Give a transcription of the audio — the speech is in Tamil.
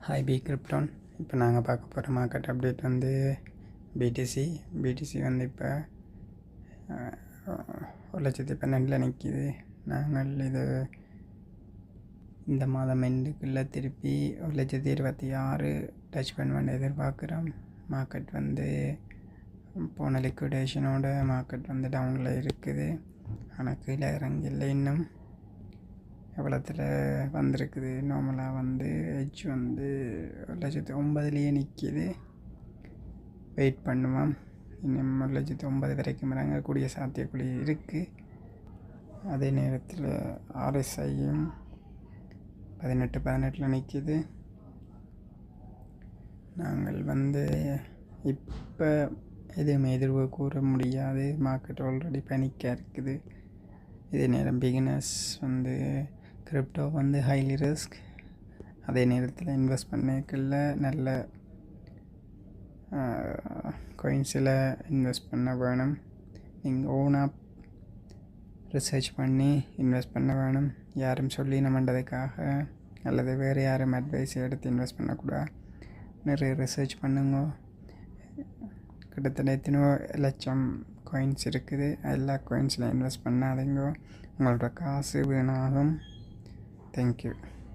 Hi B krypton. இப்போ நாங்கள் பார்க்க போகிற மார்க்கெட் அப்டேட் வந்து பிடிசி வந்து இப்போ 1,12,000 நிற்கிது. நாங்கள் இது இந்த மாதம் எண்டுக்குள்ளே திருப்பி 1,26,000 டச் பண்ண எதிர்பார்க்குறோம். மார்க்கெட் வந்து போன லிக்விடேஷனோட மார்க்கெட் வந்து டவுனில் இருக்குது. ஆனால் கீழே இறங்கில்லை. இன்னும் எவ்வளோத்தில் வந்திருக்குது. நார்மலாக வந்து ஹெச் வந்து 1,09,000 நிற்கிது. வெயிட் பண்ணுவோம். இன்னும் 1,09,000 வரைக்கும் இறங்கக்கூடிய சாத்தியக்குழி இருக்குது. அதே நேரத்தில் ஆர்எஸ்ஐயும் 18 நிற்கிது. நாங்கள் வந்து இப்போ எதுவுமே எதிர்வு கூற முடியாது. மார்க்கெட் ஆல்ரெடி பேனிக்காக இருக்குது. இதே நேரம் பிகினர்ஸ் வந்து கிரிப்டோ வந்து ஹைலி ரிஸ்க். அதே நேரத்தில் இன்வெஸ்ட் பண்ணிக்கல நல்ல காயின்ஸில் இன்வெஸ்ட் பண்ண வேணும். நீங்கள் ஓனாக ரிசர்ச் பண்ணி இன்வெஸ்ட் பண்ண வேணும். யாரும் சொல்லி நம்மன்றதுக்காக அல்லது வேறு யாரும் அட்வைஸ் எடுத்து இன்வெஸ்ட் பண்ணக்கூடாது. நிறைய ரிசர்ச் பண்ணுங்க. கிட்டத்தட்ட எத்தனையோ லட்சம் காயின்ஸ் இருக்குது. எல்லா காயின்ஸில் இன்வெஸ்ட் பண்ணாதீங்க. உங்களோட காசு வீணாகும். தேங்க்யூ.